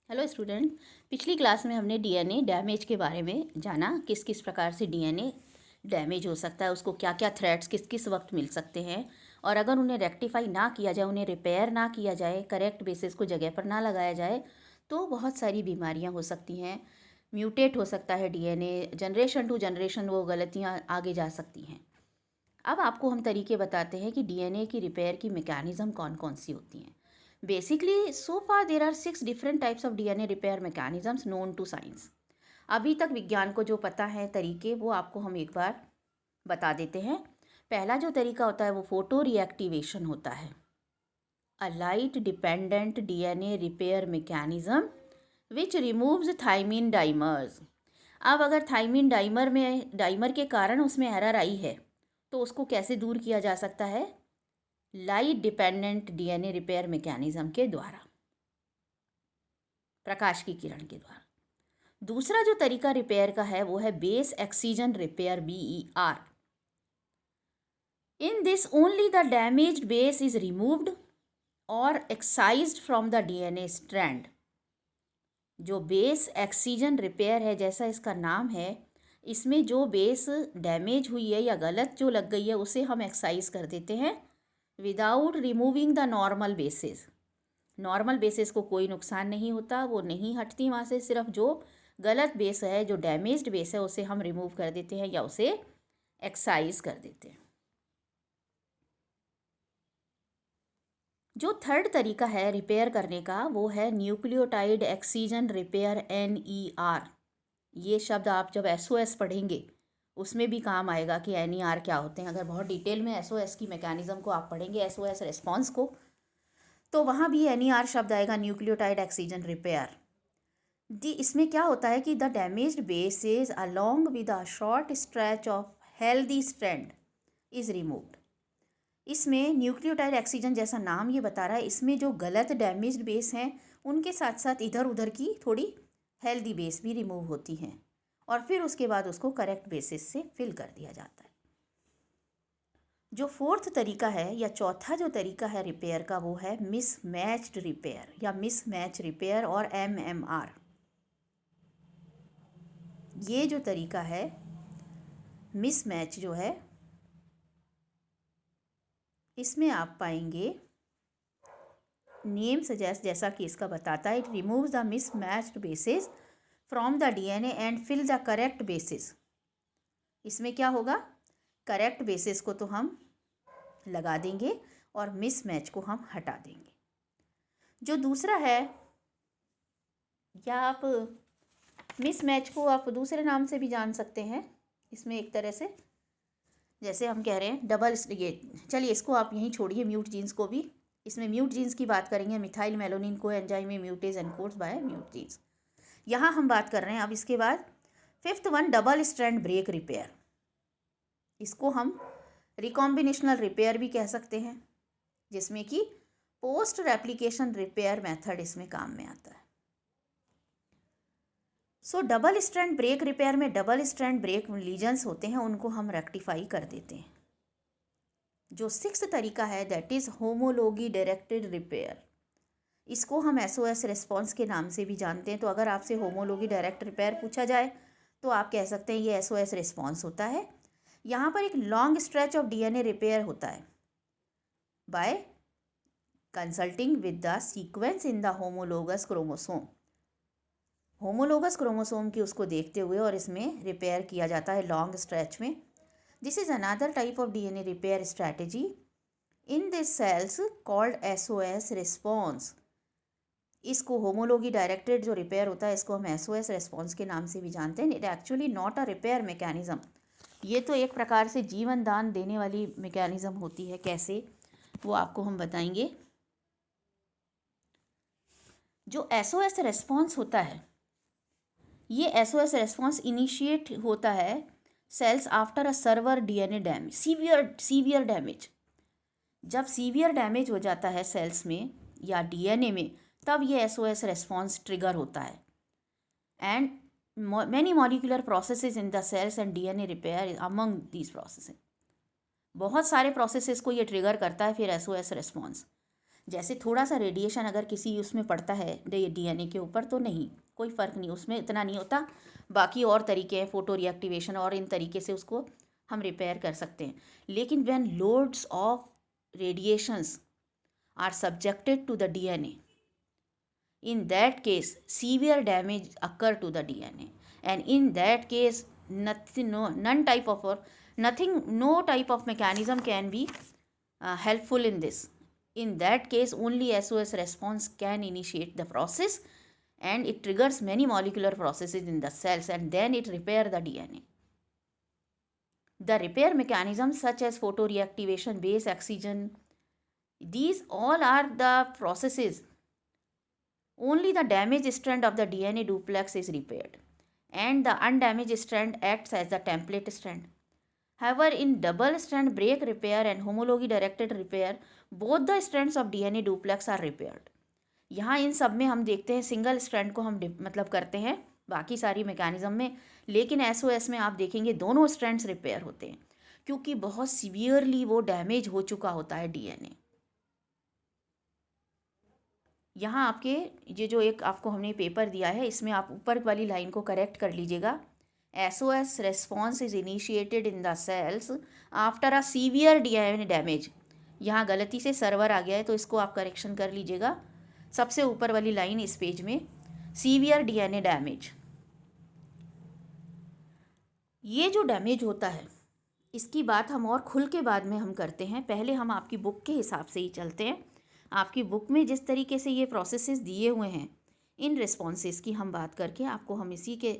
Hello student. पिछली class में हमने डीएनए डैमेज के बारे में जाना, किस किस प्रकार से डीएनए डैमेज हो सकता है, उसको क्या क्या थ्रेट्स किस किस वक्त मिल सकते हैं, और अगर उन्हें रेक्टिफाई ना किया जाए, उन्हें रिपेयर ना किया जाए, करेक्ट बेसिस को जगह पर ना लगाया जाए तो बहुत सारी बीमारियां हो सकती हैं। म्यूटेट हो सकता है डीएनए, जनरेशन टू जनरेशन वो गलतियाँ आगे जा सकती हैं। अब आपको हम तरीके बताते हैं कि डीएनए की रिपेयर की मैकेनिज्म कौन कौन सी होती हैं। Basically, so far there are 6 different types of DNA repair mechanisms known to science. अभी तक विज्ञान को जो पता है तरीके, वो आपको हम एक बार बता देते हैं। पहला जो तरीका होता है वो फोटो रिएक्टिवेशन होता है, a light dependent DNA repair mechanism which removes thymine dimers. अब अगर थाइमिन डाइमर के कारण उसमें एरर आई है तो उसको कैसे दूर किया जा सकता है? Light dependent DNA repair mechanism के द्वारा, प्रकाश की किरण के द्वारा। दूसरा जो तरीका रिपेयर का है वो है base excision repair, BER। In this only the damaged base is removed और एक्साइज्ड फ्रॉम द डीएनए स्ट्रैंड। जो बेस एक्सीजन रिपेयर है, जैसा इसका नाम है, इसमें जो बेस डैमेज हुई है या गलत जो लग गई है उसे हम एक्साइज कर देते हैं without removing the normal basis. Normal basis को कोई नुकसान नहीं होता, वो नहीं हटती वहाँ से, सिर्फ जो गलत बेस है, जो डैमेज्ड बेस है, उसे हम रिमूव कर देते हैं या उसे एक्साइज कर देते हैं। जो थर्ड तरीका है रिपेयर करने का वो है न्यूक्लियोटाइड एक्सीजन रिपेयर, NER। ये शब्द आप जब SOS पढ़ेंगे उसमें भी काम आएगा कि NER क्या होते हैं। अगर बहुत डिटेल में SOS की मैकेनिज्म को आप पढ़ेंगे, SOS रिस्पॉन्स को, तो वहाँ भी NER शब्द आएगा, न्यूक्लियोटाइड एक्सीजन रिपेयर। इसमें क्या होता है कि the damaged base is along with a short stretch of healthy strand is removed. इसमें न्यूक्लियोटाइड एक्सीजन, जैसा नाम ये बता रहा है, इसमें जो गलत डैमेज्ड बेस हैं उनके साथ साथ इधर उधर की थोड़ी हेल्दी बेस भी रिमूव होती हैं और फिर उसके बाद उसको करेक्ट बेसिस से फिल कर दिया जाता है। जो फोर्थ तरीका है या चौथा जो तरीका है रिपेयर का वो है मिसमैच्ड रिपेयर या मिसमैच रिपेयर और MMR। ये जो तरीका है मिसमैच जो है, इसमें आप पाएंगे नेम सजेस्ट, जैसा कि इसका बताता है, it removes the mismatched bases from the DNA and fill the correct bases. इसमें क्या होगा, करेक्ट बेसिस को तो हम लगा देंगे और मिसमैच को हम हटा देंगे। जो दूसरा है, या आप मिसमैच को आप दूसरे नाम से भी जान सकते हैं, इसमें एक तरह से जैसे हम कह रहे हैं डबल, ये चलिए इसको आप यहीं छोड़िए, म्यूट जीन्स को भी, इसमें म्यूट जीन्स की बात करेंगे। मिथाइल मेलोनिन को एंजाइम में mutase encodes by mut genes, यहाँ हम बात कर रहे हैं। अब इसके बाद fifth one, double strand break repair. इसको हम रिकॉम्बिनेशनल रिपेयर भी कह सकते हैं, जिसमें कि पोस्ट रेप्लिकेशन रिपेयर मेथड इसमें काम में आता है। So double strand break repair में डबल स्ट्रैंड ब्रेक लीजन्स होते हैं, उनको हम रेक्टिफाई कर देते हैं। जो सिक्स्थ तरीका है that is homology directed repair. इसको हम SOS रिस्पॉन्स के नाम से भी जानते हैं। तो अगर आपसे होमोलॉगी डायरेक्ट रिपेयर पूछा जाए तो आप कह सकते हैं ये SOS रिस्पॉन्स होता है। यहाँ पर एक long stretch of DNA repair होता है by consulting with the sequence in the homologous chromosome. Homologous chromosome की उसको देखते हुए और इसमें रिपेयर किया जाता है लॉन्ग स्ट्रेच में। This is another type of DNA repair strategy in this cells called SOS response. इसको होमोलॉगी डायरेक्टेड जो रिपेयर होता है इसको हम SOS रिस्पॉन्स के नाम से भी जानते हैं। It actually not a repair mechanism, ये तो एक प्रकार से जीवन दान देने वाली मैकेनिज्म होती है। कैसे, वो आपको हम बताएंगे। जो SOS रिस्पॉन्स होता है, ये SOS रिस्पॉन्स इनिशिएट होता है cells after a severe DNA damage, severe damage. जब सीवियर डैमेज हो जाता है सेल्स में या डीएनए में, तब ये SOS रिस्पॉन्स ट्रिगर होता है। And many molecular processes in the cells and DNA repair among these processes. बहुत सारे प्रोसेसेस को ये ट्रिगर करता है फिर SOS रिस्पॉन्स। जैसे थोड़ा सा रेडिएशन अगर किसी उसमें पड़ता है डीएनए के ऊपर तो नहीं, कोई फ़र्क नहीं, उसमें इतना नहीं होता। बाकी और तरीके हैं फोटो रिएक्टिवेशन, और इन तरीके से उसको हम रिपेयर कर सकते हैं। लेकिन when loads of radiations are subjected to the DNA, in that case severe damage occur to the DNA, and in that case nothing, no, none type of or nothing, no type of mechanism can be helpful in this. In that case only SOS response can initiate the process, and it triggers many molecular processes in the cells, and then it repair the DNA. The repair mechanisms such as photoreactivation, base excision, these all are the processes. Only the damaged strand of the DNA duplex is repaired, and the undamaged strand acts as the template strand. However, in double strand break repair and homology directed repair, both the strands of DNA duplex are repaired. यहाँ इन सब में हम देखते हैं single strand को हम मतलब करते हैं बाकी सारी मैकेनिज्म में, लेकिन एसओएस में आप देखेंगे दोनों स्ट्रैंड्स रिपेयर होते हैं, क्योंकि बहुत सीवियरली वो डैमेज हो चुका होता है डीएनए। यहाँ आपके ये जो एक आपको हमने पेपर दिया है, इसमें आप ऊपर वाली लाइन को करेक्ट कर लीजिएगा। SOS response is initiated in the cells after a severe DNA damage. यहाँ गलती से सर्वर आ गया है तो इसको आप करेक्शन कर लीजिएगा। सबसे ऊपर वाली लाइन इस पेज में, सीवियर डीएनए डैमेज। ये जो डैमेज होता है इसकी बात हम और खुल के बाद में हम करते हैं, पहले हम आपकी बुक के हिसाब से ही चलते हैं। आपकी बुक में जिस तरीके से ये प्रोसेसेस दिए हुए हैं, इन रिस्पॉन्सेस की हम बात करके आपको हम इसी के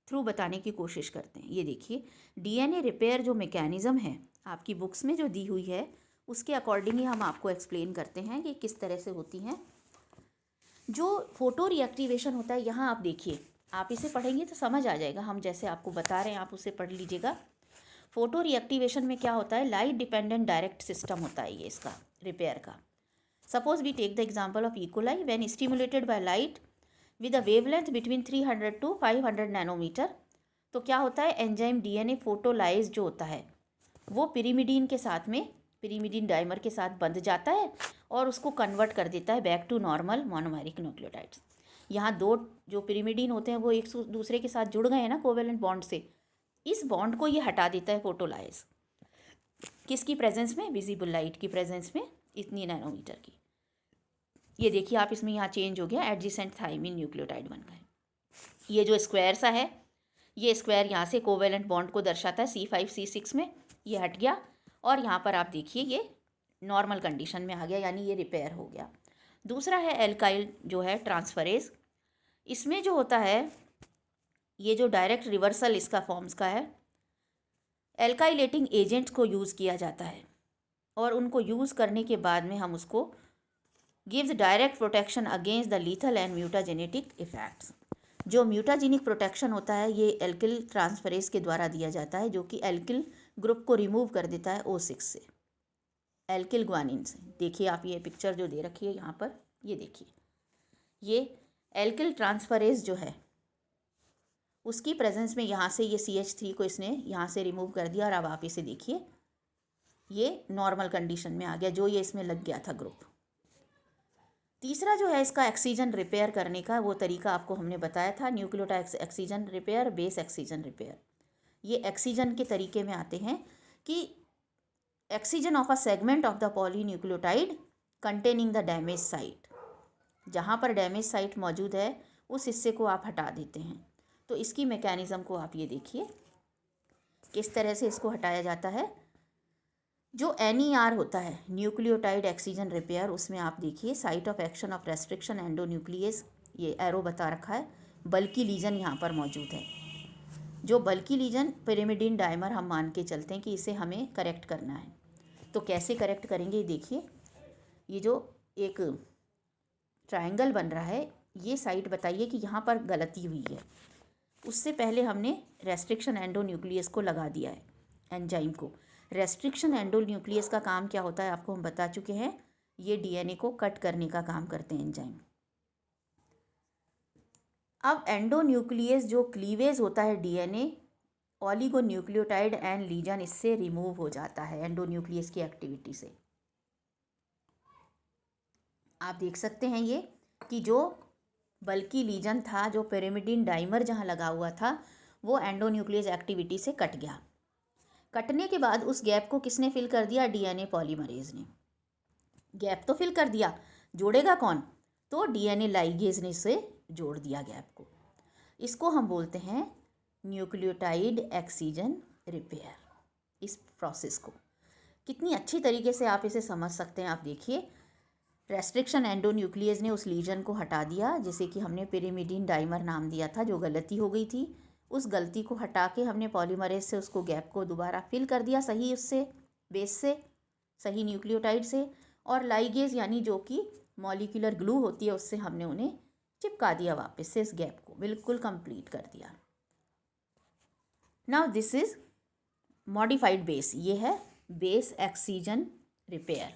थ्रू बताने की कोशिश करते हैं। ये देखिए डीएनए रिपेयर जो मैकेनिज़्म है आपकी बुक्स में जो दी हुई है, उसके अकॉर्डिंग ही हम आपको एक्सप्लेन करते हैं कि किस तरह से होती हैं। जो फोटो रिएक्टिवेशन होता है, यहाँ आप देखिए, आप इसे पढ़ेंगे तो समझ आ जाएगा, हम जैसे आपको बता रहे हैं आप उसे पढ़ लीजिएगा। फोटो रिएक्टिवेशन में क्या होता है, लाइट डिपेंडेंट डायरेक्ट सिस्टम होता है ये इसका रिपेयर का। Suppose we take the example of E. coli when stimulated by light with a wavelength between 300 to 500 nanometre. तो क्या होता है, एंजाइम डीएनए फोटोलाइज जो होता है वो पिरीमिडीन के साथ में, पिरीमिडीन डाइमर के साथ बंध जाता है और उसको कन्वर्ट कर देता है back to normal monomeric nucleotides. यहाँ दो जो पिरीमिडीन होते हैं वो एक दूसरे के साथ जुड़ गए हैं ना कोवेलेंट बॉन्ड से, इस बॉन्ड को ये हटा देता है फोटोलाइज। किसकी प्रेजेंस में, विजिबल लाइट की प्रेजेंस में, इतनी नैनोमीटर की। ये देखिए आप इसमें यहाँ चेंज हो गया, एडजेसेंट थाइमिन न्यूक्लियोटाइड बन गए। ये जो स्क्वायर सा है, ये स्क्वायर यहाँ से कोवेलेंट बॉन्ड को दर्शाता है C5C6 में, ये हट गया और यहाँ पर आप देखिए ये नॉर्मल कंडीशन में आ गया, यानी ये रिपेयर हो गया। दूसरा है एल्काइल जो है ट्रांसफरेज। इसमें जो होता है ये जो डायरेक्ट रिवर्सल इसका फॉर्म्स का है, एल्काइलेटिंग एजेंट्स को यूज़ किया जाता है और उनको यूज़ करने के बाद में हम उसको gives direct protection against the lethal and mutagenetic effects. जो म्यूटाजेनिक प्रोटेक्शन होता है ये एल्किल ट्रांसफरेज के द्वारा दिया जाता है, जो कि एल्किल ग्रुप को रिमूव कर देता है O6 से, एल्किल ग्वानिन से। देखिए आप ये पिक्चर जो दे रखी है यहाँ पर, ये देखिए ये एल्किल ट्रांसफरेज जो है उसकी प्रेजेंस में यहाँ से ये CH3 को इसने यहाँ से रिमूव कर दिया और अब आप इसे देखिए ये नॉर्मल कंडीशन में आ गया, जो ये इसमें लग गया था ग्रुप। तीसरा जो है इसका एक्सीजन रिपेयर करने का वो तरीका आपको हमने बताया था, nucleotide excision repair, base excision repair. ये एक्सीजन के तरीके में आते हैं कि excision of a segment of the polynucleotide containing the damage site. जहाँ पर डैमेज साइट मौजूद है उस हिस्से को आप हटा देते हैं। तो इसकी मैकेनिज़्म को आप ये देखिए किस तरह से इसको हटाया जाता है। जो NER होता है न्यूक्लियोटाइड एक्सीजन रिपेयर, उसमें आप देखिए site of action of restriction endonuclease, ये एरो बता रखा है। बल्कि लीजन यहाँ पर मौजूद है। जो बल्कि लीजन पिरिमिडीन डाइमर हम मान के चलते हैं कि इसे हमें करेक्ट करना है। तो कैसे करेक्ट करेंगे, देखिए ये जो एक ट्रायंगल बन रहा है, ये साइट बताइए कि यहाँ पर गलती हुई है। उससे पहले हमने रेस्ट्रिक्शन एंडोन्यूक्लियस को लगा दिया है एंजाइम को। रेस्ट्रिक्शन एंडोन्यूक्लियस का काम क्या होता है आपको हम बता चुके हैं, ये डीएनए को कट करने का काम करते हैं एंजाइम। अब एंडोन्यूक्लियस जो क्लीवेज होता है डीएनए ऑलिगोन्यूक्लियोटाइड एंड लीजन, इससे रिमूव हो जाता है एंडोन्यूक्लियस की एक्टिविटी से। आप देख सकते हैं ये कि जो बल्कि लीजन था, जो पिरिमिडिन डाइमर जहाँ लगा हुआ था, वो एंडोन्यूक्लियस एक्टिविटी से कट गया। कटने के बाद उस गैप को किसने फिल कर दिया? डीएनए पॉलीमरेज ने। गैप तो फिल कर दिया, जोड़ेगा कौन? तो डीएनए लाइगेज ने इसे जोड़ दिया गैप को। इसको हम बोलते हैं न्यूक्लियोटाइड एक्सीजन रिपेयर। इस प्रोसेस को कितनी अच्छी तरीके से आप इसे समझ सकते हैं। आप देखिए, रेस्ट्रिक्शन एंडोन्यूक्लियस ने उस लीजन को हटा दिया, जिसे कि हमने पिरिमिडिन डाइमर नाम दिया था, जो गलती हो गई थी। उस गलती को हटा के हमने पॉलीमरेज से उसको गैप को दोबारा फिल कर दिया, सही उससे बेस से, सही न्यूक्लियोटाइड से। और लाइगेज यानी जो कि मॉलिक्यूलर ग्लू होती है, उससे हमने उन्हें चिपका दिया वापस से, इस गैप को बिल्कुल कंप्लीट कर दिया। Now this is modified base. ये है बेस एक्सीजन रिपेयर।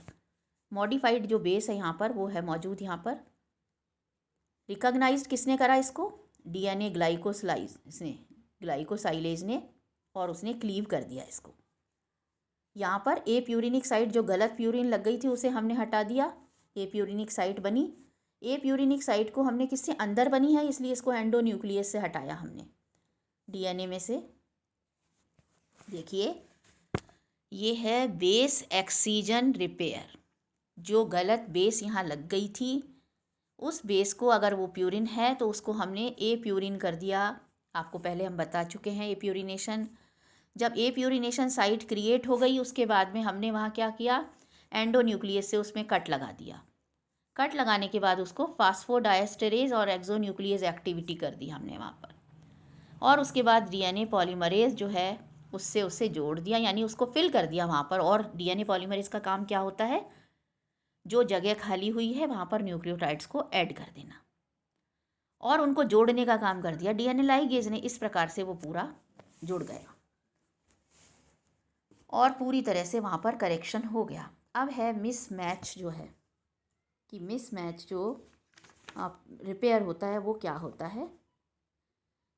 मॉडिफाइड जो बेस है यहाँ पर, वो है मौजूद यहाँ पर। रिकॉग्नाइज्ड किसने करा इसको? डीएनए ग्लाइकोसाइलेज ने, और उसने क्लीव कर दिया इसको। यहाँ पर ए प्यूरिनिक साइट, जो गलत प्यूरिन लग गई थी, उसे हमने हटा दिया, ए प्यूरिनिक साइट बनी। ए प्यूरिनिक साइट को हमने किससे? अंदर बनी है, इसलिए इसको एंडोन्यूक्लियस से हटाया हमने डीएनए में से। देखिए, ये है बेस एक्सीजन रिपेयर। जो गलत बेस यहाँ लग गई थी, उस बेस को अगर वो प्यूरिन है तो उसको हमने ए प्यूरिन कर दिया। आपको पहले हम बता चुके हैं ए प्यूरिनेशन। जब ए प्यूरिनेशन साइट क्रिएट हो गई, उसके बाद में हमने वहाँ क्या किया? एंडोन्यूक्लियस से उसमें कट लगा दिया। कट लगाने के बाद उसको फास्फोडाइस्टेरेज और एक्सोन्यूक्लियस एक्टिविटी कर दी हमने वहाँ पर। और उसके बाद डीएनए पॉलीमरेज जो है, उससे उसे जोड़ दिया, यानी उसको फिल कर दिया वहाँ पर। और डीएनए पॉलीमरेज का काम क्या होता है? जो जगह खाली हुई है वहाँ पर न्यूक्लियोटाइड्स को ऐड कर देना, और उनको जोड़ने का काम कर दिया डीएनए लाइगेज ने। इस प्रकार से वो पूरा जुड़ गया और पूरी तरह से वहाँ पर करेक्शन हो गया। अब है मिसमैच, जो है कि मिसमैच जो आप रिपेयर होता है वो क्या होता है?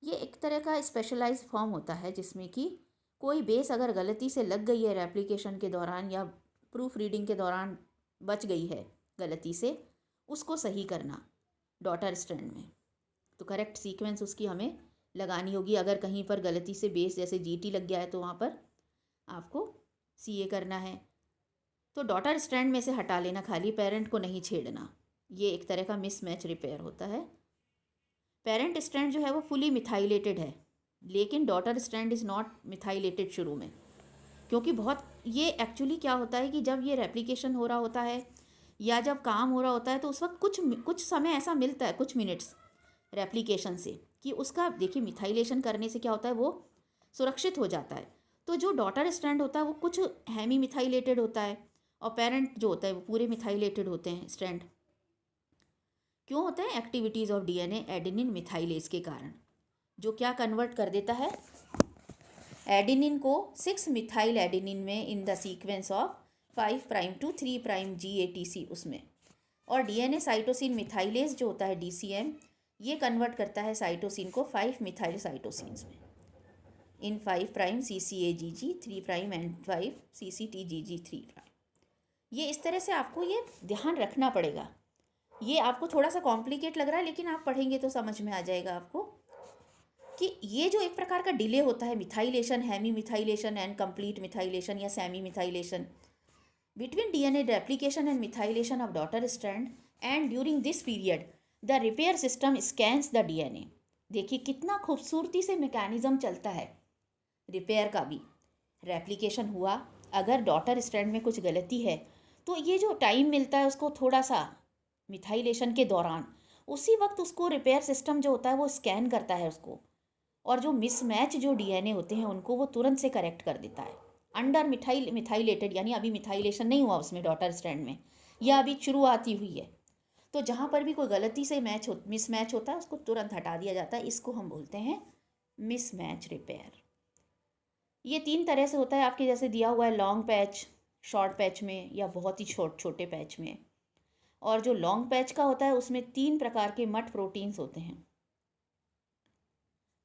ये एक तरह का स्पेशलाइज्ड फॉर्म होता है, जिसमें कि कोई बेस अगर गलती से लग गई है रेप्लिकेशन के दौरान या प्रूफ रीडिंग के दौरान, बच गई है गलती से, उसको सही करना डॉटर स्ट्रैंड में। तो करेक्ट सीक्वेंस उसकी हमें लगानी होगी। अगर कहीं पर गलती से बेस जैसे जीटी लग गया है, तो वहाँ पर आपको सीए करना है। तो डॉटर स्ट्रैंड में से हटा लेना, खाली पेरेंट को नहीं छेड़ना। ये एक तरह का मिसमैच रिपेयर होता है। पेरेंट स्ट्रैंड जो है वो फुली मिथाइलेटेड है, लेकिन daughter strand is not methylated शुरू में, क्योंकि बहुत ये एक्चुअली क्या होता है कि जब ये रेप्लिकेशन हो रहा होता है या जब काम हो रहा होता है, तो उस वक्त कुछ समय ऐसा मिलता है, कुछ मिनट्स रेप्लिकेशन से, कि उसका देखिए मिथाइलेशन करने से क्या होता है, वो सुरक्षित हो जाता है। तो जो डॉटर स्ट्रैंड होता है वो कुछ हेमी मिथाइलेटेड होता है, और पेरेंट जो होता है वो पूरे मिथाइलेटेड होते हैं स्ट्रैंड। क्यों होता है? Activities of DNA adenine methylase के कारण, जो क्या कन्वर्ट कर देता है एडेनिन को 6 मिथाइल एडेनिन में in the sequence of 5 prime to 3 prime GATC उसमें। और डीएनए साइटोसिन मिथाइलेज जो होता है DCM, ये कन्वर्ट करता है साइटोसिन को 5 मिथाइल साइटोसिन्स में इन 5 prime CCAGG 3 prime and 5 CCTGG 3 prime. ये इस तरह से आपको ये ध्यान रखना पड़ेगा। ये आपको थोड़ा सा कॉम्प्लिकेट लग रहा है, लेकिन आप पढ़ेंगे तो समझ में आ जाएगा आपको कि ये जो एक प्रकार का डिले होता है, methylation, hemi methylation and complete methylation या semi methylation, between DNA replication and methylation of daughter strand, and during this period the repair system scans the DNA. देखिए कितना खूबसूरती से मैकेनिज्म चलता है रिपेयर का भी। रेप्लिकेशन हुआ, अगर डॉटर स्ट्रैंड में कुछ गलती है, तो ये जो टाइम मिलता है उसको थोड़ा सा मिथाइलेशन के दौरान, उसी वक्त उसको रिपेयर सिस्टम जो होता है वो स्कैन करता है उसको, और जो मिसमैच जो डीएनए होते हैं उनको वो तुरंत से करेक्ट कर देता है। अंडर मिथाइलेटेड यानी अभी मिथाइलेशन नहीं हुआ उसमें डॉटर स्ट्रैंड में, या अभी शुरुआत ही हुई है, तो जहाँ पर भी कोई गलती से मिसमैच होता है उसको तुरंत हटा दिया जाता है। इसको हम बोलते हैं मिसमैच रिपेयर। ये 3 तरह से होता है आपके, जैसे दिया हुआ है लॉन्ग पैच, शॉर्ट पैच में, या बहुत ही छोटे पैच में। और जो लॉन्ग पैच का होता है उसमें 3 प्रकार के मट प्रोटीन्स होते हैं।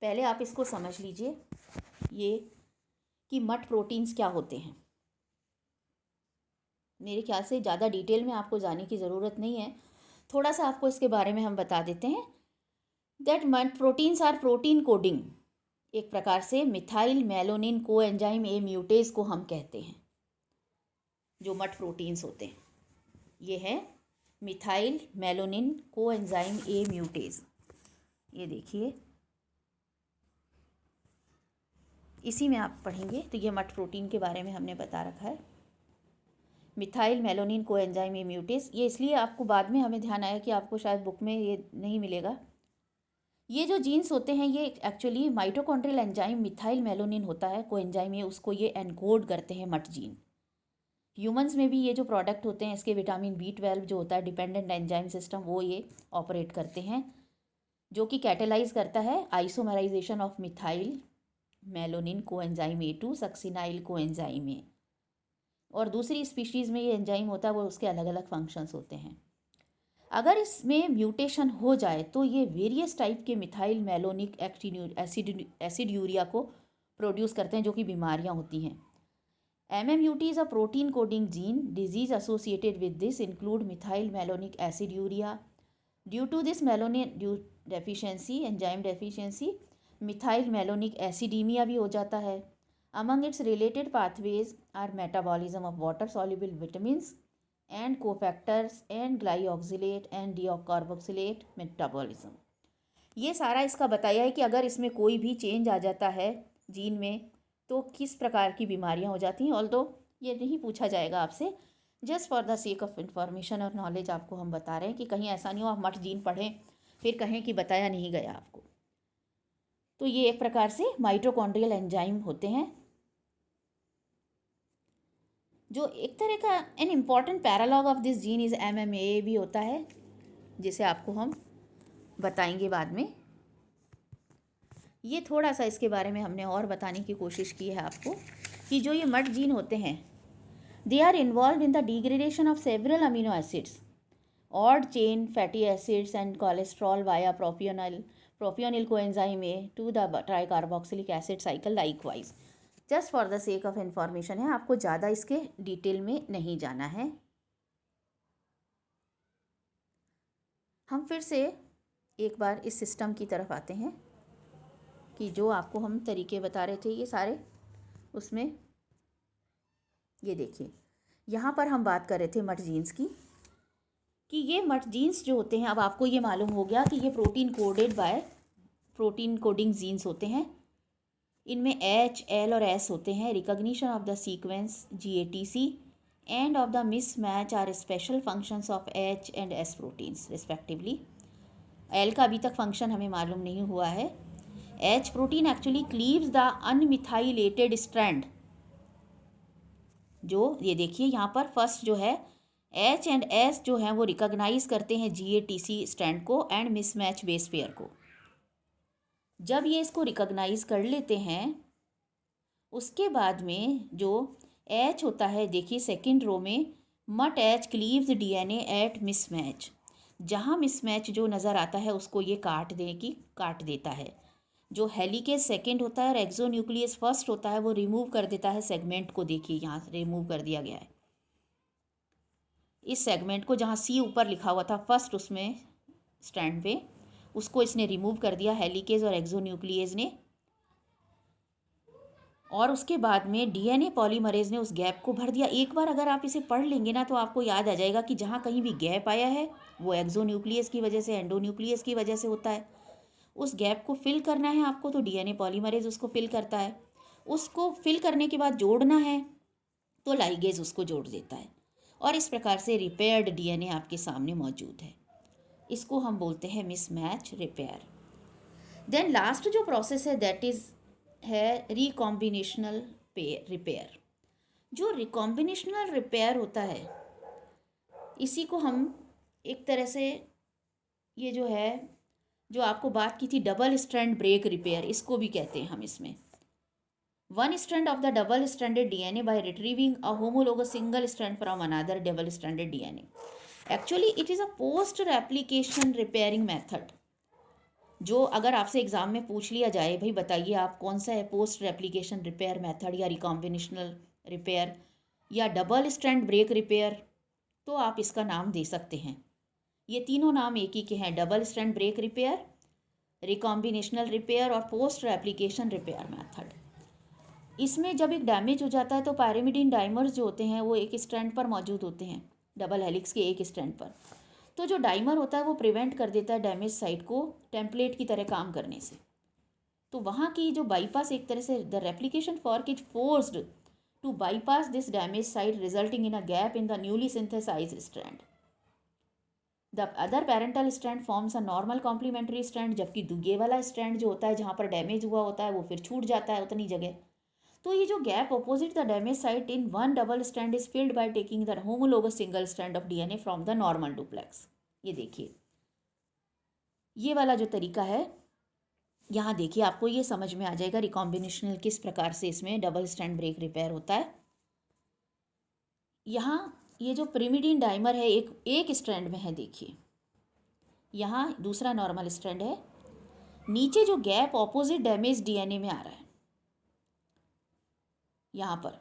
पहले आप इसको समझ लीजिए ये कि मट प्रोटीन्स क्या होते हैं। मेरे ख्याल से ज़्यादा डिटेल में आपको जाने की ज़रूरत नहीं है, थोड़ा सा आपको इसके बारे में हम बता देते हैं दैट मट प्रोटीन्स आर प्रोटीन कोडिंग, एक प्रकार से मिथाइल मेलोनिन को एंजाइम ए म्यूटेज को हम कहते हैं। जो मट प्रोटीन्स होते हैं ये है मिथाइल मेलोनिन को एंजाइम ए म्यूटेज। ये देखिए इसी में आप पढ़ेंगे तो ये मट प्रोटीन के बारे में हमने बता रखा है। मिथाइल मेलोनिन को एंजाइम ए म्यूटेज, ये इसलिए आपको बाद में हमें ध्यान आया कि आपको शायद बुक में ये नहीं मिलेगा। ये जो जीन्स होते हैं ये actually mitochondrial enzyme methyl melanin होता है को एंजाइम ये उसको ये एनकोड करते हैं मट जीन। ह्यूमंस में भी ये जो प्रोडक्ट होते हैं इसके विटामिन B12 जो होता है डिपेंडेंट एंजाइम सिस्टम वो ये ऑपरेट करते हैं, जो कि कैटेलाइज करता है आइसोमराइजेशन ऑफ मिथाइल मेलोनिन को एंजाइम A2 सक्सिनाइल को एंजाइम ए। और दूसरी स्पीशीज़ में ये एंजाइम होता है वो उसके अलग अलग फंक्शंस होते हैं। अगर इसमें म्यूटेशन हो जाए तो ये वेरियस टाइप के मिथाइल मेलोनिक एसिड यूरिया को प्रोड्यूस करते हैं जो कि बीमारियां होती हैं। MMUT is a protein coding gene. Disease associated with this include methyl malonic aciduria. Due to this malonin deficiency enzyme deficiency methyl malonic acidemia भी हो जाता है। Among its related pathways are metabolism of water soluble vitamins and cofactors and glyoxylate and decarboxylate metabolism। ये सारा इसका बताया है कि अगर इसमें कोई भी चेंज आ जाता है जीन में तो किस प्रकार की बीमारियां हो जाती हैं। ऑल्दो ये नहीं पूछा जाएगा आपसे, just for the sake of information और नॉलेज आपको हम बता रहे हैं कि कहीं ऐसा नहीं हो आप मट जीन पढ़ें फिर कहें कि बताया नहीं गया आपको। तो ये एक प्रकार से माइटोकॉन्ड्रियल एंजाइम होते हैं जो एक तरह का an important paralog of this gene is MMA भी होता है जिसे आपको हम बताएंगे बाद में। ये थोड़ा सा इसके बारे में हमने और बताने की कोशिश की है आपको कि जो ये मट जीन होते हैं they are involve in the degradation of several amino acids odd chain fatty acids and cholesterol via propionyl coenzyme A to the tricarboxylic acid cycle likewise. Just for the sake of information है, आपको ज़्यादा इसके detail में नहीं जाना है। हम फिर से एक बार इस सिस्टम की तरफ आते हैं कि जो आपको हम तरीके बता रहे थे ये सारे, उसमें ये देखिए यहाँ पर हम बात कर रहे थे मट जीन्स की कि ये मट जीन्स जो होते हैं अब आपको ये मालूम हो गया कि ये protein coded by protein coding genes होते हैं। इनमें H, L और S होते हैं। Recognition of the sequence GATC and of the mismatch are special functions of H and S proteins respectively. L का अभी तक फंक्शन हमें मालूम नहीं हुआ है। H protein actually cleaves the अनमिथाइलेटेड strand. जो ये देखिए यहाँ पर फर्स्ट जो है H एंड S जो है वो रिकॉग्नाइज करते हैं GATC स्ट्रैंड को एंड मिसमैच बेस पेयर को। जब ये इसको रिकॉग्नाइज कर लेते हैं उसके बाद में जो H होता है देखिए सेकंड रो में Mut H cleaves DNA at mismatch. जहाँ मिसमैच जो नज़र आता है उसको ये काट देता है। जो हेलिकेज सेकंड होता है और एक्सोन्यूक्लियस फर्स्ट होता है वो रिमूव कर देता है सेगमेंट को। देखिए यहाँ रिमूव कर दिया गया है इस सेगमेंट को, जहाँ C ऊपर लिखा हुआ था फर्स्ट उसमें स्ट्रैंड पे, उसको इसने रिमूव कर दिया हेलिकेज और एक्सोन्यूक्लियस ने। और उसके बाद में DNA पॉलीमरेज ने उस गैप को भर दिया। एक बार अगर आप इसे पढ़ लेंगे ना तो आपको याद आ जाएगा कि जहाँ कहीं भी गैप आया है वो एक्सोन्यूक्लियस की वजह से एंडोन्यूक्लियस की वजह से होता है। उस गैप को फिल करना है आपको तो DNA पॉलीमरेज उसको फिल करता है। उसको फिल करने के बाद जोड़ना है तो लाइगेज उसको जोड़ देता है और इस प्रकार से रिपेयर्ड DNA आपके सामने मौजूद है। इसको हम बोलते हैं मिसमैच रिपेयर। देन लास्ट जो प्रोसेस है दैट इज़ है रिकॉम्बिनेशनल रिपेयर। जो रिकॉम्बिनेशनल रिपेयर होता है इसी को हम एक तरह से ये जो है जो आपको बात की थी डबल स्ट्रैंड ब्रेक रिपेयर, इसको भी कहते हैं हम। इसमें one strand of the double stranded DNA by retrieving a homologous single strand from another double stranded DNA। Actually it is a post replication repairing method. जो अगर आपसे एग्ज़ाम में पूछ लिया जाए भाई बताइए आप कौन सा है पोस्ट रेप्लिकेशन रिपेयर मेथड या रिकॉम्बिनेशनल रिपेयर या डबल स्ट्रैंड ब्रेक रिपेयर, तो आप इसका नाम दे सकते हैं ये तीनों नाम एक ही के हैं, double strand break repair, recombinational repair और पोस्ट रेप्लिकेशन रिपेयर मेथड। इसमें जब एक डैमेज हो जाता है तो पायरिमिडीन डाइमर्स जो होते हैं वो एक स्ट्रैंड पर मौजूद होते हैं, डबल हेलिक्स के एक स्ट्रैंड पर। तो जो डाइमर होता है वो प्रिवेंट कर देता है डैमेज साइट को टेम्पलेट की तरह काम करने से। तो वहाँ की जो बाईपास एक तरह से the replication fork is forced to bypass this damage site resulting in a gap in the newly synthesized strand. The other parental strand forms a normal complementary strand, जबकि ये वाला स्ट्रैंड जो होता है जहाँ पर डैमेज हुआ होता है वो फिर छूट जाता है उतनी जगह। तो ये जो gap opposite the damage site in one double strand is filled by taking the homologous single strand of DNA from the normal duplex. ये देखिए, ये वाला जो तरीका है, यहाँ देखिए आपको ये समझ में आ जाएगा रिकॉम्बिनेशनल किस प्रकार से इसमें डबल स्ट्रैंड ब्रेक रिपेयर होता है। यहाँ ये जो पिरिमिडीन डाइमर है एक स्ट्रैंड में है, देखिए यहाँ दूसरा नॉर्मल स्ट्रैंड है, नीचे जो गैप ऑपोजिट डैमेज डीएनए में आ रहा है, यहाँ पर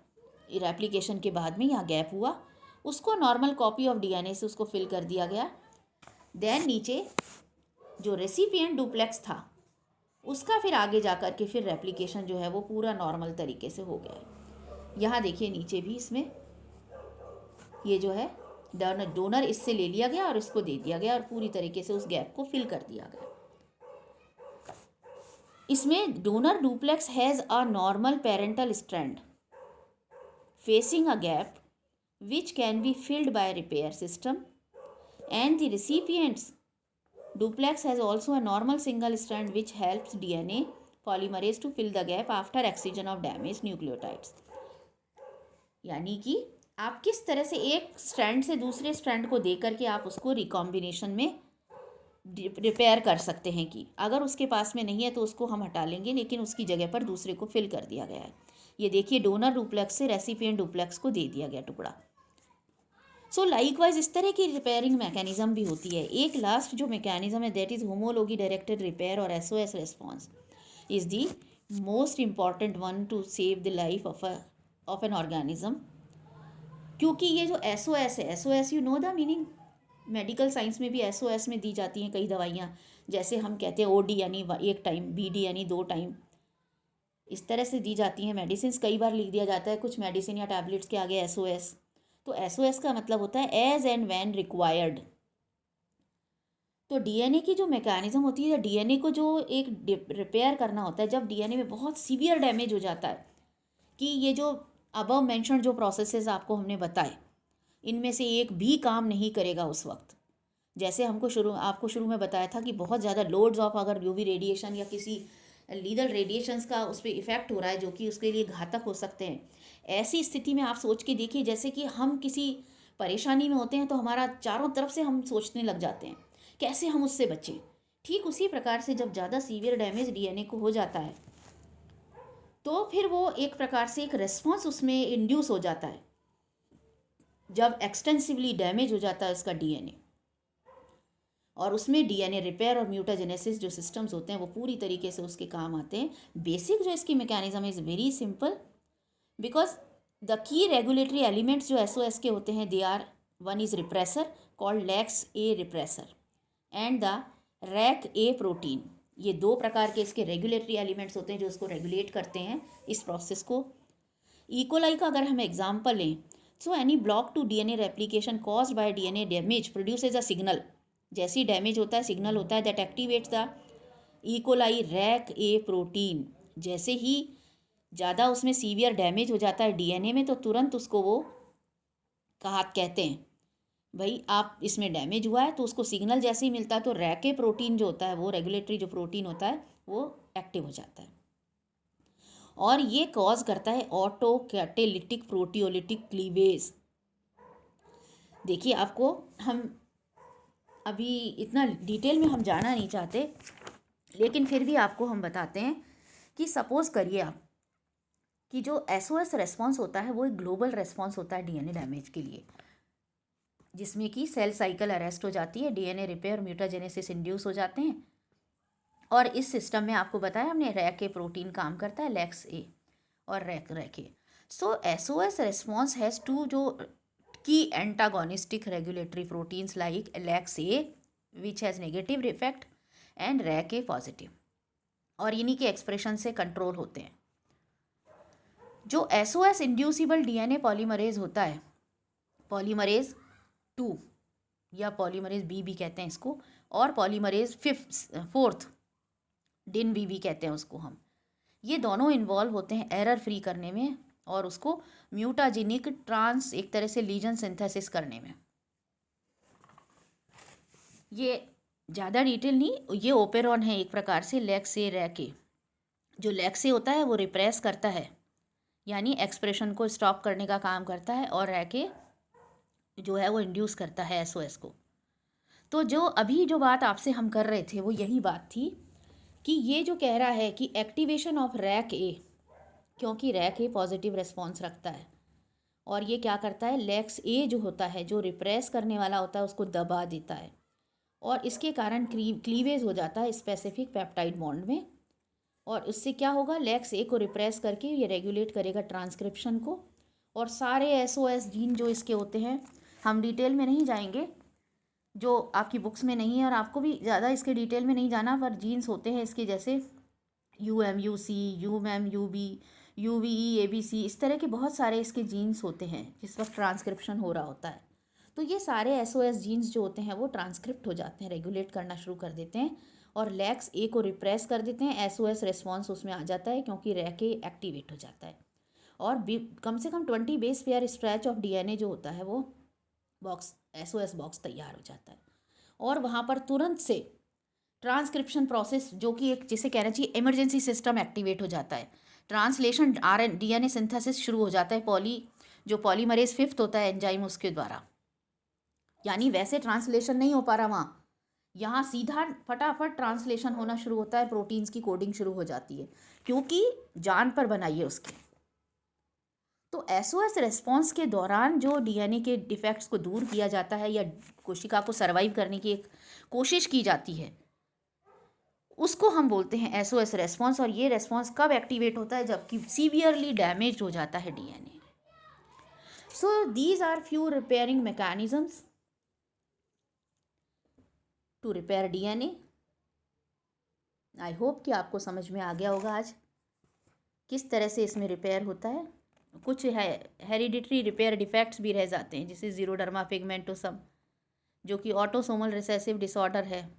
रेप्लिकेशन के बाद में यहाँ गैप हुआ, उसको नॉर्मल कॉपी ऑफ डीएनए से उसको फिल कर दिया गया। देन नीचे जो रेसिपिएंट डुप्लेक्स था उसका फिर आगे जा कर के फिर रेप्लिकेशन जो है वो पूरा नॉर्मल तरीके से हो गया है। यहाँ देखिए नीचे भी इसमें ये जो है डोनर इससे ले लिया गया और इसको दे दिया गया और पूरी तरीके से उस गैप को फिल कर दिया गया। इसमें donor duplex has a normal parental strand facing a gap which can be filled by a repair system, and the recipient's duplex has also a normal single strand which helps DNA polymerase to fill the gap after excision of damaged nucleotides। यानी कि आप किस तरह से एक strand से दूसरे strand को दे करके आप उसको रिकॉम्बिनेशन में रिपेयर कर सकते हैं कि अगर उसके पास में नहीं है तो उसको हम हटा लेंगे, लेकिन उसकी जगह पर दूसरे को फिल कर दिया गया है। ये देखिए डोनर डुप्लेक्स से रेसिपिएंट डुप्लेक्स को दे दिया गया टुकड़ा। सो लाइकवाइज इस तरह की रिपेयरिंग मैकेनिज्म भी होती है। एक लास्ट जो मैकेनिज्म है that is homology directed repair और SOS response is the most important one to save the life of an organism. क्योंकि ये जो एसओएस है, SOS you know the meaning, medical science में भी एसओएस में दी जाती हैं कई दवाइयाँ, जैसे हम कहते हैं ओडी यानी एक टाइम, बीडी यानी 2 टाइम, इस तरह से दी जाती हैं मेडिसिन। कई बार लिख दिया जाता है कुछ मेडिसिन या टैबलेट्स के आगे एसओएस। तो एसओएस का मतलब होता है एज एंड व्हेन रिक्वायर्ड। तो डीएनए की जो मैकेनिज्म होती है, डीएनए को जो एक रिपेयर करना होता है, जब डीएनए में बहुत सीवियर डैमेज हो जाता है कि ये जो अबव मेंशन जो प्रोसेसेस आपको हमने बताए इनमें से एक भी काम नहीं करेगा उस वक्त। जैसे आपको शुरू में बताया था कि बहुत ज़्यादा लोड्स ऑफ अगर यूवी रेडिएशन या किसी लीदल रेडिएशंस का उस पर इफ़ेक्ट हो रहा है जो कि उसके लिए घातक हो सकते हैं, ऐसी स्थिति में आप सोच के देखिए जैसे कि हम किसी परेशानी में होते हैं तो हमारा चारों तरफ से हम सोचने लग जाते हैं कैसे हम उससे बचें। ठीक उसी प्रकार से जब ज़्यादा सीवियर डैमेज डीएनए को हो जाता है तो फिर वो एक प्रकार से एक रेस्पॉन्स उसमें इंड्यूस हो जाता है। जब एक्सटेंसिवली डैमेज हो जाता है उसका डीएनए, और उसमें डीएनए रिपेयर और म्यूटाजेनेसिस जो सिस्टम्स होते हैं वो पूरी तरीके से उसके काम आते हैं। बेसिक जो इसकी mechanism is very simple, because the key regulatory elements जो एसओएस के होते हैं they are, one is repressor called lexA repressor and the recA protein. ये 2 प्रकार के इसके रेगुलेटरी एलिमेंट्स होते हैं जो इसको रेगुलेट करते हैं इस प्रोसेस को। इकोलाई का अगर हम एग्जाम्पल लें, so any block to DNA replication caused by DNA damage produces a signal. जैसे ही डैमेज होता है सिग्नल होता है that activates the E coli recA protein. जैसे ही ज़्यादा उसमें सीवियर डैमेज हो जाता है डीएनए में तो तुरंत उसको वो कहते हैं भाई आप इसमें डैमेज हुआ है, तो उसको सिग्नल जैसे ही मिलता है तो रैक ए प्रोटीन जो होता है वो रेगुलेटरी जो प्रोटीन होता है वो एक्टिव हो जाता है और ये कॉज करता है ऑटो कैटेलिटिक प्रोटियोलिटिक क्लीवेज। देखिए आपको हम अभी इतना डिटेल में हम जाना नहीं चाहते, लेकिन फिर भी आपको हम बताते हैं कि सपोज़ करिए आप कि जो एसओएस रेस्पॉन्स होता है वो एक ग्लोबल रेस्पॉन्स होता है डीएनए डैमेज के लिए, जिसमें कि सेल साइकिल अरेस्ट हो जाती है, डीएनए रिपेयर म्यूटाजेनेसिस इंड्यूस हो जाते हैं। और इस सिस्टम में आपको बताया हमने रैक ए प्रोटीन काम करता है, लैक्स ए और recA. So SOS response has to जो key antagonistic regulatory proteins like LAX-A which has negative effect and RAC-A positive, और इन्हीं के एक्सप्रेशन से कंट्रोल होते हैं। जो SOS इंड्यूसिबल DNA पॉलीमरेज होता है, पॉलीमरेज 2 या पॉलीमरेज बी भी कहते हैं इसको, और पॉलीमरेज 4th डिन बी भी कहते हैं उसको हम, ये दोनों इन्वॉल्व होते हैं एरर फ्री करने में और उसको म्यूटाजेनिक ट्रांस एक तरह से लीजन सिंथेसिस करने में। ये ज़्यादा डिटेल नहीं, ये ओपेरॉन है एक प्रकार से LAX-A RAC-A। जो LAX-A होता है वो रिप्रेस करता है, यानी एक्सप्रेशन को स्टॉप करने का काम करता है, और RAC-A जो है वो इंड्यूस करता है SOS को। तो जो अभी जो बात आपसे हम कर रहे थे वो यही बात थी कि ये जो कह रहा है कि एक्टिवेशन ऑफ RAC-A, क्योंकि RAC-A पॉजिटिव रिस्पॉन्स रखता है और ये क्या करता है, LAX-A जो होता है जो रिप्रेस करने वाला होता है उसको दबा देता है, और इसके कारण क्लीवेज हो जाता है स्पेसिफिक पेप्टाइड बॉन्ड में, और उससे क्या होगा, LAX-A को रिप्रेस करके ये रेगुलेट करेगा ट्रांसक्रिप्शन को, और सारे SOS जीन जो इसके होते हैं, हम डिटेल में नहीं जाएंगे, जो आपकी बुक्स में नहीं है और आपको भी ज़्यादा इसके डिटेल में नहीं जाना, पर जीन्स होते हैं इसके जैसे UMUC, UMAM, UB, UVE, ABC, इस तरह के बहुत सारे इसके जीन्स होते हैं जिस वक्त ट्रांसक्रिप्शन हो रहा होता है। तो ये सारे SOS जीन्स जो होते हैं वो ट्रांसक्रिप्ट हो जाते हैं, रेगुलेट करना शुरू कर देते हैं, और LAX-A को रिप्रेस कर देते हैं। SOS रिस्पॉन्स उसमें आ जाता है क्योंकि RAC-A एक्टिवेट हो जाता है, और कम से कम 20 base pair stretch of DNA जो होता है वो बॉक्स SOS बॉक्स तैयार हो जाता है, और वहाँ पर तुरंत से ट्रांसक्रिप्शन प्रोसेस जो कि एक जिसे कहना चाहिए इमरजेंसी सिस्टम एक्टिवेट हो जाता है। ट्रांसलेशन DNA सिंथेसिस शुरू हो जाता है, जो पॉलीमरेज 5th होता है एंजाइम उसके द्वारा, यानी वैसे ट्रांसलेशन नहीं हो पा रहा वहाँ, यहाँ सीधा फटाफट ट्रांसलेशन होना शुरू होता है, प्रोटीन्स की कोडिंग शुरू हो जाती है क्योंकि जान पर बनाई है उसकी। तो SOS रिस्पॉन्स के दौरान जो DNA के डिफेक्ट्स को दूर किया जाता है या कोशिका को सर्वाइव करने की एक कोशिश की जाती है, उसको हम बोलते हैं SOS रिस्पॉन्स। और ये रिस्पॉन्स कब एक्टिवेट होता है, जबकि सीवियरली डैमेज हो जाता है DNA। So these are few repairing mechanisms to repair DNA। I hope कि आपको समझ में आ गया होगा आज किस तरह से इसमें रिपेयर होता है। कुछ है हेरिडिटरी रिपेयर डिफेक्ट्स भी रह जाते हैं, जैसे ज़ीरोडर्मा पिगमेंटोसम जो कि ऑटोसोमल रिसेसिव डिसऑर्डर है,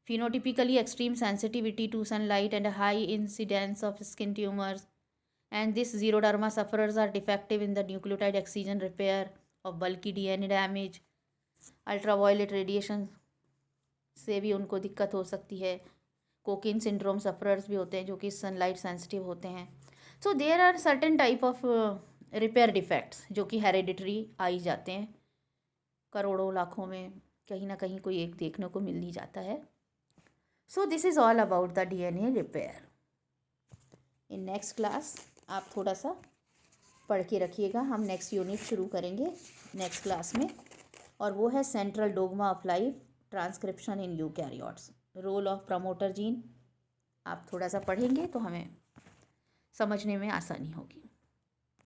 phenotypically extreme sensitivity to sunlight and a high incidence of skin tumors, and this xeroderma sufferers are defective in the nucleotide excision repair of bulky DNA damage। Ultraviolet radiation से भी उनको दिक्कत हो सकती है। Cocaine syndrome sufferers भी होते हैं जो कि सनलाइट सेंसिटिव होते हैं। So there are certain type of repair defects जो कि हेरिडिटरी आ ही जाते हैं, करोड़ों लाखों में कहीं ना कहीं कोई एक देखने को मिल ही जाता है। So this is all about the DNA repair. In next class आप थोड़ा सा पढ़ के रखिएगा, हम नेक्स्ट यूनिट शुरू करेंगे नेक्स्ट क्लास में, और वो है central dogma of life transcription in eukaryotes, role of promoter gene. आप थोड़ा सा पढ़ेंगे तो हमें समझने में आसानी होगी।